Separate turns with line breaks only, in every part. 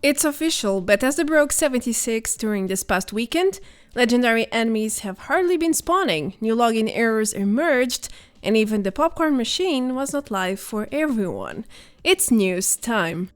It's official, Bethesda broke 76 during this past weekend. Legendary enemies have hardly been spawning, new login errors emerged, and even the popcorn machine was not live for everyone. It's news time.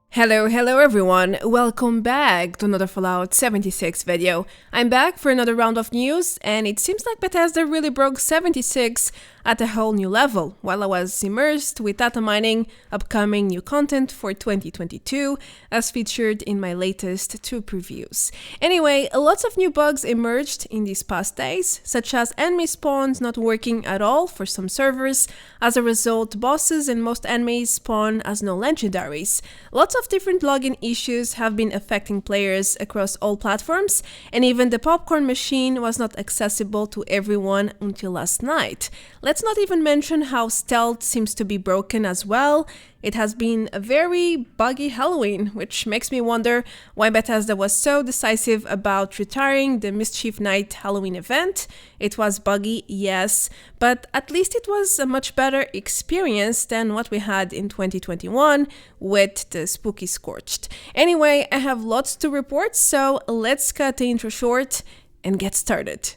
Hello everyone, welcome back to another Fallout 76 video. I'm back for another round of news, and it seems like Bethesda really broke 76 at a whole new level, while I was immersed with data mining upcoming new content for 2022, as featured in my latest 2 previews. Anyway, lots of new bugs emerged in these past days, such as enemy spawns not working at all for some servers. As a result, bosses and most enemies spawn as non-legendaries. Lots of different login issues have been affecting players across all platforms, and even the popcorn machine was not accessible to everyone until last night. Let's not even mention how stealth seems to be broken as well. It has been a very buggy Halloween, which makes me wonder why Bethesda was so decisive about retiring the Mischief Night Halloween event. It was buggy, yes, but at least it was a much better experience than what we had in 2021 with the Spooky Scorched. Anyway, I have lots to report, so let's cut the intro short and get started.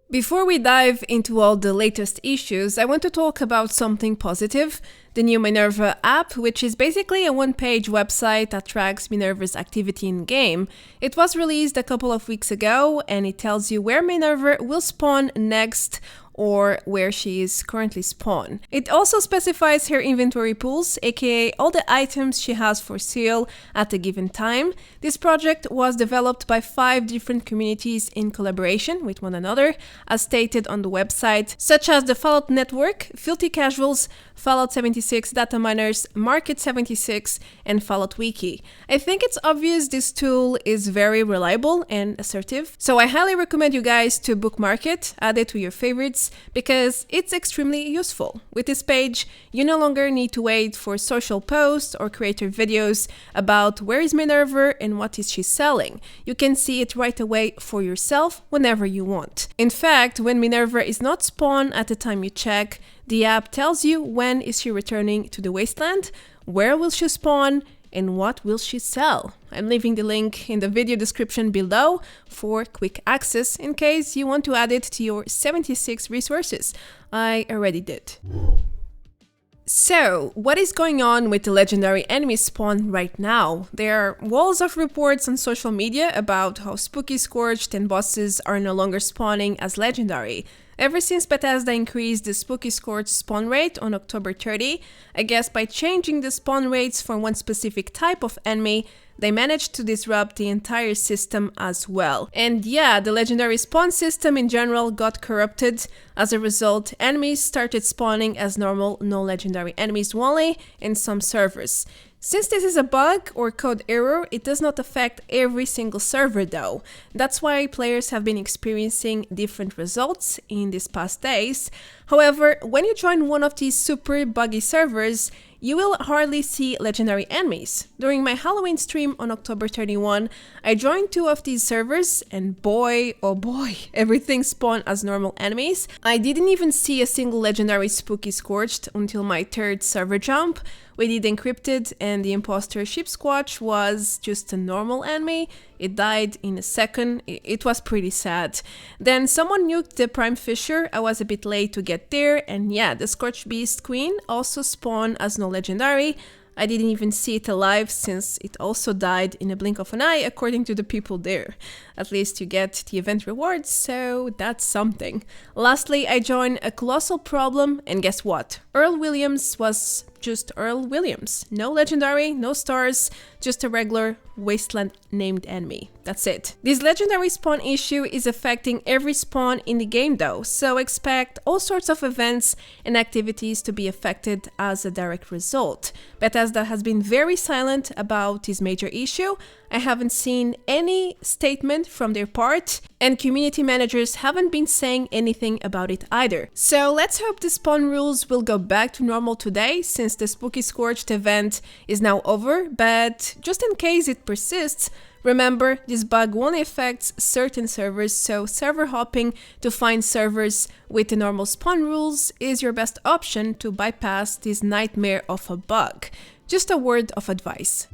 Before we dive into all the latest issues, I want to talk about something positive, the new Minerva app, which is basically a one-page website that tracks Minerva's activity in-game. It was released a couple of weeks ago, and it tells you where Minerva will spawn next, or where she is currently spawned. It also specifies her inventory pools, aka all the items she has for sale at a given time. This project was developed by 5 different communities in collaboration with one another, as stated on the website, such as the Fallout Network, Filthy Casuals, Fallout 76 Data Miners, Market 76, and Fallout Wiki. I think it's obvious this tool is very reliable and assertive, so I highly recommend you guys to bookmark it, add it to your favorites, because it's extremely useful. With this page, you no longer need to wait for social posts or creator videos about where is Minerva and what is she selling. You can see it right away for yourself whenever you want. In fact, when Minerva is not spawned at the time you check, the app tells you when is she returning to the wasteland, where will she spawn, and what will she sell. I'm leaving the link in the video description below for quick access in case you want to add it to your 76 resources. I already did. So, what is going on with the legendary enemy spawn right now? There are walls of reports on social media about how Spooky Scorched and bosses are no longer spawning as legendary. Ever since Bethesda increased the Spooky Scorched spawn rate on October 30, I guess by changing the spawn rates for one specific type of enemy, they managed to disrupt the entire system as well. And yeah, the legendary spawn system in general got corrupted. As a result, enemies started spawning as normal non-legendary enemies only in some servers. Since this is a bug or code error, it does not affect every single server though. That's why players have been experiencing different results in these past days. However, when you join one of these super buggy servers, you will hardly see legendary enemies. During my Halloween stream on October 31, I joined 2 of these servers, and boy, oh boy, everything spawned as normal enemies. I didn't even see a single legendary Spooky Scorched until my 3rd server jump. We did Encrypted, and the Imposter Sheepsquatch was just a normal enemy. It died in a second. It was pretty sad. Then someone nuked the Prime Fisher. I was a bit late to get there, and yeah, the Scorchebeast Queen also spawned as no legendary. I didn't even see it alive since it also died in a blink of an eye according to the people there. At least you get the event rewards, so that's something. Lastly, I joined a colossal problem, and guess what? Earl Wiilliams was just Earl Wiilliams. No legendary, no stars, just a regular wasteland named enemy. That's it. This legendary spawn issue is affecting every spawn in the game though, so expect all sorts of events and activities to be affected as a direct result. Bethesda has been very silent about this major issue. I haven't seen any statement from their part, and community managers haven't been saying anything about it either. So let's hope the spawn rules will go back to normal today, since since the Spooky Scorched event is now over, but just in case it persists, remember, this bug only affects certain servers, so server hopping to find servers with the normal spawn rules is your best option to bypass this nightmare of a bug. Just a word of advice.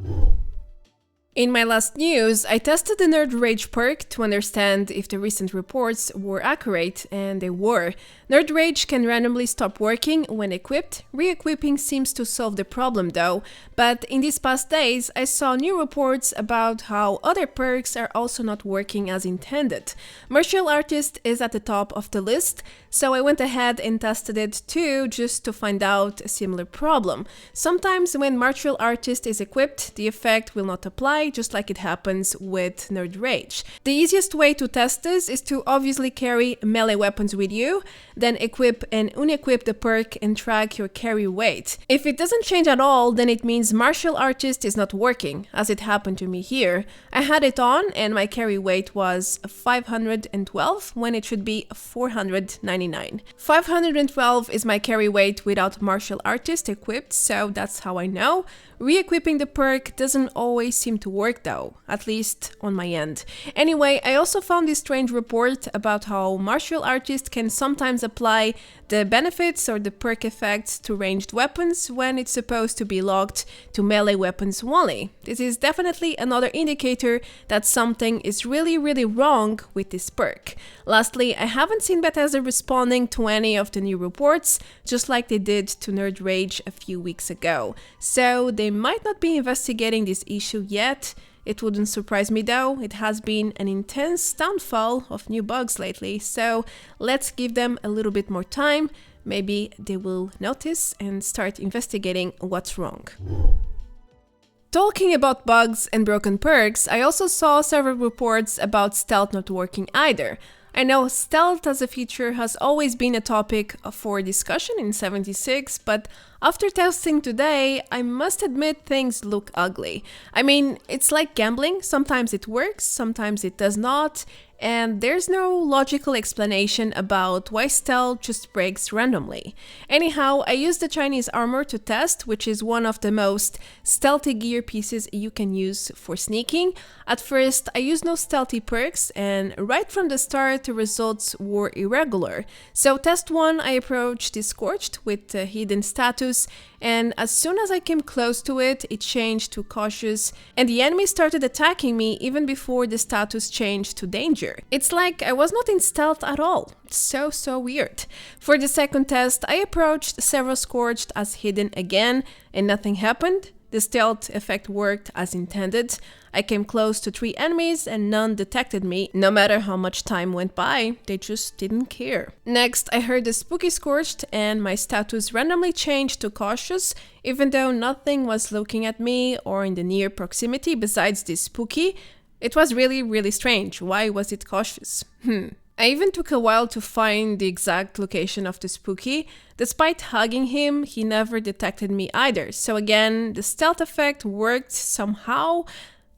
In my last news, I tested the Nerd Rage perk to understand if the recent reports were accurate, and they were. Nerd Rage can randomly stop working when equipped. Re-equipping seems to solve the problem though, but in these past days I saw new reports about how other perks are also not working as intended. Martial Artist is at the top of the list, so I went ahead and tested it too, just to find out a similar problem. Sometimes when Martial Artist is equipped, the effect will not apply, just like it happens with Nerd Rage. The easiest way to test this is to obviously carry melee weapons with you, then equip and unequip the perk and track your carry weight. If it doesn't change at all, then it means Martial Artist is not working, as it happened to me here. I had it on and my carry weight was 512 when it should be 499. 512 is my carry weight without Martial Artist equipped, so that's how I know. Re-equipping the perk doesn't always seem to work though, at least on my end. Anyway, I also found this strange report about how Martial Artist can sometimes apply the benefits or the perk effects to ranged weapons when it's supposed to be locked to melee weapons only. This is definitely another indicator that something is really wrong with this perk. Lastly, I haven't seen Bethesda responding to any of the new reports, just like they did to Nerd Rage a few weeks ago. So they might not be investigating this issue yet. It wouldn't surprise me though, it has been an intense downfall of new bugs lately, so let's give them a little bit more time. Maybe they will notice and start investigating what's wrong. Talking about bugs and broken perks, I also saw several reports about stealth not working either. I know stealth as a feature has always been a topic for discussion in 76, but after testing today, I must admit things look ugly. I mean, it's like gambling, sometimes it works, sometimes it does not, and there's no logical explanation about why stealth just breaks randomly. Anyhow, I used the Chinese armor to test, which is one of the most stealthy gear pieces you can use for sneaking. At first, I used no stealthy perks, and right from the start, the results were irregular. So test 1, I approached the Scorched with the hidden status, and as soon as I came close to it, it changed to cautious, and the enemy started attacking me even before the status changed to danger. It's like I was not in stealth at all. So weird. For the second test, I approached several Scorched as hidden again, and nothing happened. The stealth effect worked as intended. I came close to 3 enemies and none detected me. No matter how much time went by, they just didn't care. Next, I heard the Spooky Scorched and my status randomly changed to cautious, even though nothing was looking at me or in the near proximity besides this spooky. It was really strange. Why was it cautious? I even took a while to find the exact location of the spooky. Despite hugging him, he never detected me either. So again, the stealth effect worked somehow.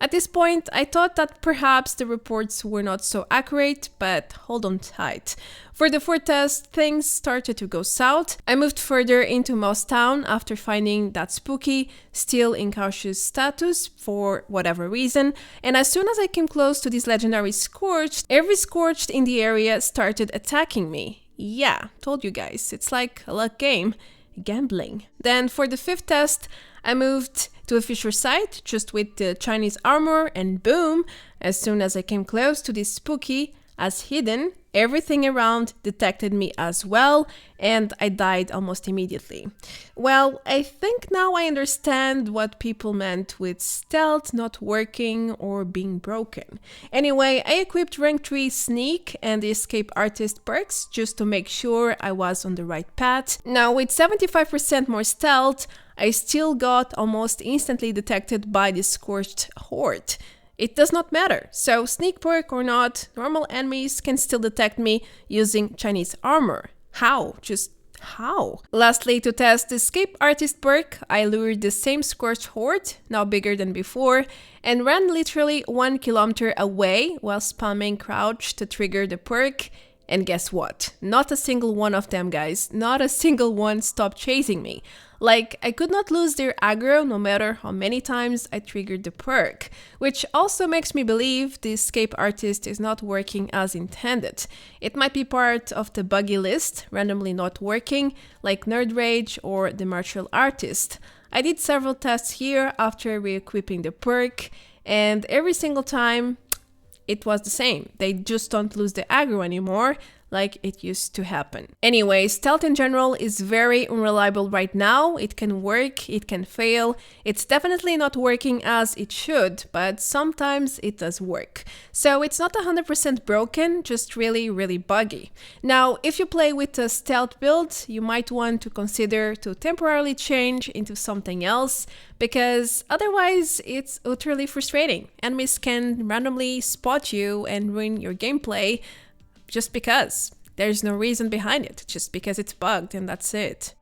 At this point, I thought that perhaps the reports were not so accurate, but hold on tight. For the fourth test, things started to go south. I moved further into Mouse Town after finding that spooky, still in cautious status for whatever reason, and as soon as I came close to this legendary Scorched, every Scorched in the area started attacking me. Yeah, told you guys, it's like a luck game. Gambling. Then for the fifth test, I moved to a fisher site just with the Chinese armor, and boom, as soon as I came close to this spooky as hidden, everything around detected me as well, and I died almost immediately. Well, I think now I understand what people meant with stealth not working or being broken. Anyway, I equipped rank 3 sneak and the escape artist perks just to make sure I was on the right path. Now with 75% more stealth, I still got almost instantly detected by the Scorched horde. It does not matter, so sneak perk or not, normal enemies can still detect me using Chinese armor. How? Just how? Lastly, to test the escape artist perk, I lured the same Scorched horde, now bigger than before, and ran literally 1 kilometer away while spamming crouch to trigger the perk. And guess what? Not a single one of them, guys. Not a single one stopped chasing me. Like, I could not lose their aggro no matter how many times I triggered the perk, which also makes me believe the escape artist is not working as intended. It might be part of the Buggy list, randomly not working, like Nerd Rage or the martial artist. I did several tests here after re-equipping the perk, and every single time it was the same. They just don't lose the aggro anymore, like it used to happen. Anyway, stealth in general is very unreliable right now. It can work, it can fail. It's definitely not working as it should, but sometimes it does work. So it's not 100% broken, just really buggy. Now, if you play with a stealth build, you might want to consider to temporarily change into something else, because otherwise it's utterly frustrating. Enemies can randomly spot you and ruin your gameplay just because. There's no reason behind it, just because it's bugged and that's it.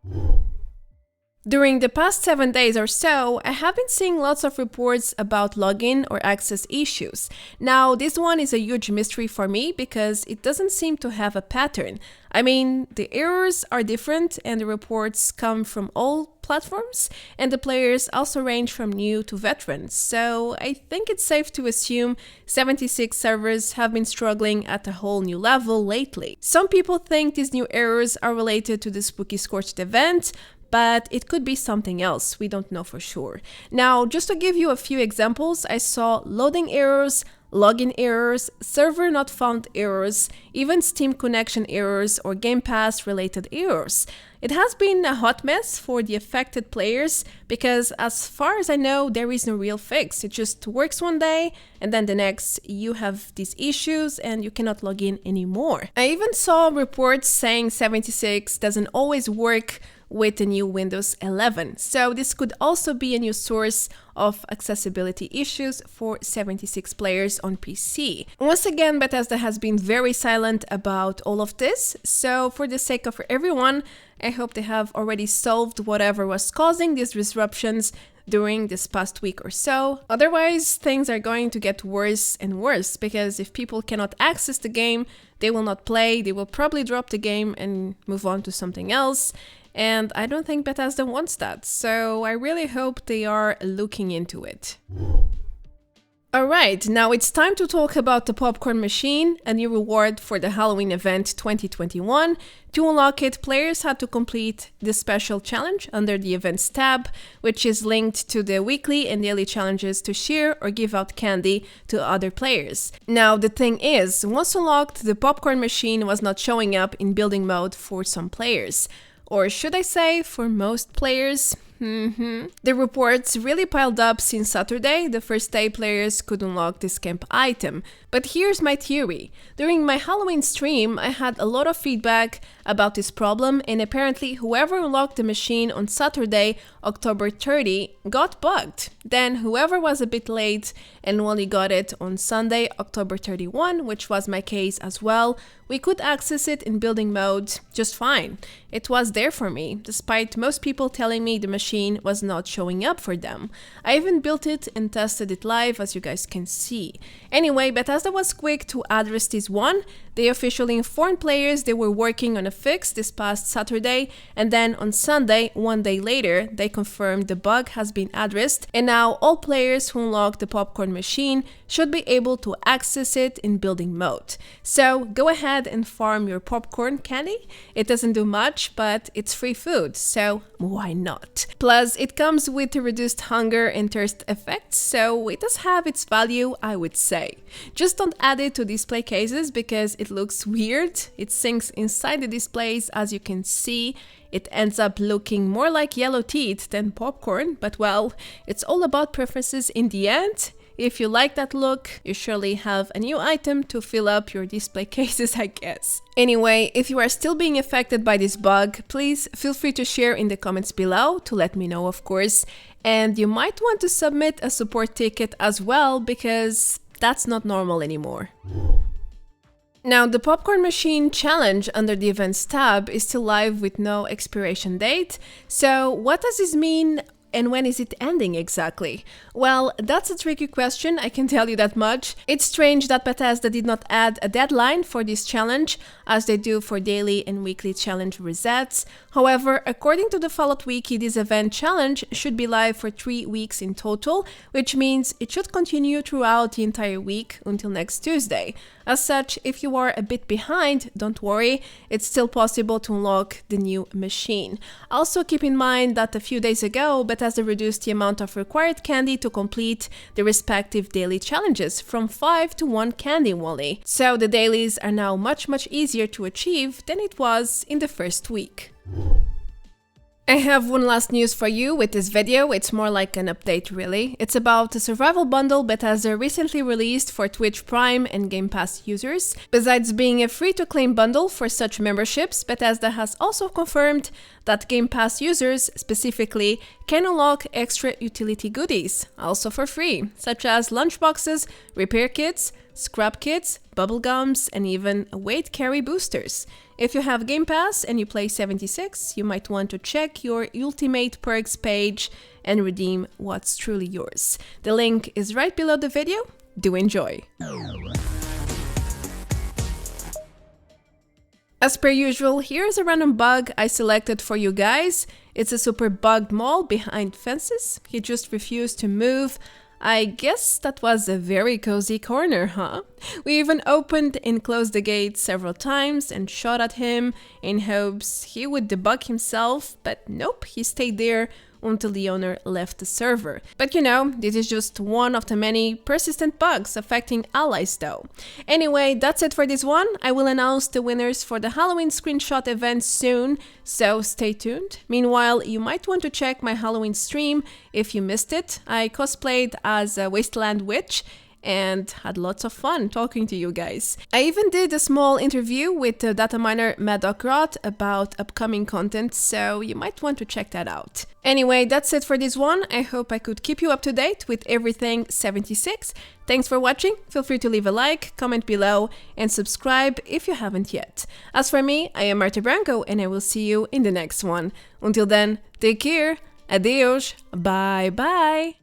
During the past 7 days or so, I have been seeing lots of reports about login or access issues. Now, this one is a huge mystery for me because it doesn't seem to have a pattern. I mean, the errors are different and the reports come from all platforms, and the players also range from new to veterans. So I think it's safe to assume 76 servers have been struggling at a whole new level lately. Some people think these new errors are related to the Spooky Scorched event, but it could be something else, we don't know for sure. Now, just to give you a few examples, I saw loading errors, login errors, server not found errors, even Steam connection errors or Gamepass related errors. It has been a hot mess for the affected players because as far as I know, there is no real fix. It just works one day and then the next you have these issues and you cannot log in anymore. I even saw reports saying 76 doesn't always work with the new Windows 11. So this could also be a new source of accessibility issues for 76 players on PC. Once again, Bethesda has been very silent about all of this, so for the sake of everyone, I hope they have already solved whatever was causing these disruptions during this past week or so. Otherwise, things are going to get worse and worse, because if people cannot access the game, they will not play, they will probably drop the game and move on to something else. And I don't think Bethesda wants that, so I really hope they are looking into it. Alright, now it's time to talk about the popcorn machine, a new reward for the Halloween event 2021. To unlock it, players had to complete the special challenge under the events tab, which is linked to the weekly and daily challenges to share or give out candy to other players. Now the thing is, once unlocked, the popcorn machine was not showing up in building mode for some players. Or should I say, for most players? The reports really piled up since Saturday, the first day players could unlock this camp item. But here's my theory. During my Halloween stream, I had a lot of feedback about this problem, and apparently whoever unlocked the machine on Saturday, October 30, got bugged. Then whoever was a bit late and only got it on Sunday, October 31, which was my case as well, we could access it in building mode just fine. It was there for me, despite most people telling me the machine was not showing up for them. I even built it and tested it live, as you guys can see. Anyway, Bethesda was quick to address this one. They officially informed players they were working on a fix this past Saturday, and then on Sunday, one day later, they confirmed the bug has been addressed, and now all players who unlock the popcorn machine should be able to access it in building mode. So go ahead and farm your popcorn candy. It doesn't do much, but it's free food, so why not? Plus, it comes with a reduced hunger and thirst effect, so it does have its value, I would say. Just don't add it to display cases because it looks weird. It sinks inside the displays, as you can see. It ends up looking more like yellow teeth than popcorn, but well, it's all about preferences in the end. If you like that look, you surely have a new item to fill up your display cases, I guess. Anyway, if you are still being affected by this bug, please feel free to share in the comments below to let me know, of course. And you might want to submit a support ticket as well, because that's not normal anymore. Now, the popcorn machine challenge under the events tab is still live with no expiration date. So what does this mean And when is it ending exactly? Well, that's a tricky question, I can tell you that much. It's strange that Bethesda did not add a deadline for this challenge, as they do for daily and weekly challenge resets. However, according to the Fallout Wiki, this event challenge should be live for 3 weeks in total, which means it should continue throughout the entire week until next Tuesday. As such, if you are a bit behind, don't worry, it's still possible to unlock the new machine. Also keep in mind that a few days ago, Bethesda reduced the amount of required candy to complete the respective daily challenges from 5 to 1 candy only. So the dailies are now much easier to achieve than it was in the first week. I have one last news for you with this video. It's more like an update really. It's about a survival bundle Bethesda recently released for Twitch Prime and Game Pass users. Besides being a free-to-claim bundle for such memberships, Bethesda has also confirmed that Game Pass users specifically can unlock extra utility goodies, also for free, such as lunchboxes, repair kits, scrap kits, bubblegums, and even weight carry boosters. If you have Game Pass and you play 76, you might want to check your Ultimate Perks page and redeem what's truly yours. The link is right below the video. Do enjoy! As per usual, here's a random bug I selected for you guys. It's a super bugged Maul behind fences. He just refused to move. I guess that was a very cozy corner, huh? We even opened and closed the gate several times and shot at him in hopes he would debug himself, but nope, he stayed there until the owner left the server. But you know, this is just one of the many persistent bugs affecting allies though. Anyway, that's it for this one. I will announce the winners for the Halloween screenshot event soon, so stay tuned. Meanwhile, you might want to check my Halloween stream if you missed it. I cosplayed as a wasteland witch and had lots of fun talking to you guys. I even did a small interview with the data miner Madocrot about upcoming content, so you might want to check that out. Anyway, that's it for this one. I hope I could keep you up to date with everything 76. Thanks for watching. Feel free to leave a like, comment below, and subscribe if you haven't yet. As for me, I am Marta Branco, and I will see you in the next one. Until then, take care, adios, bye bye!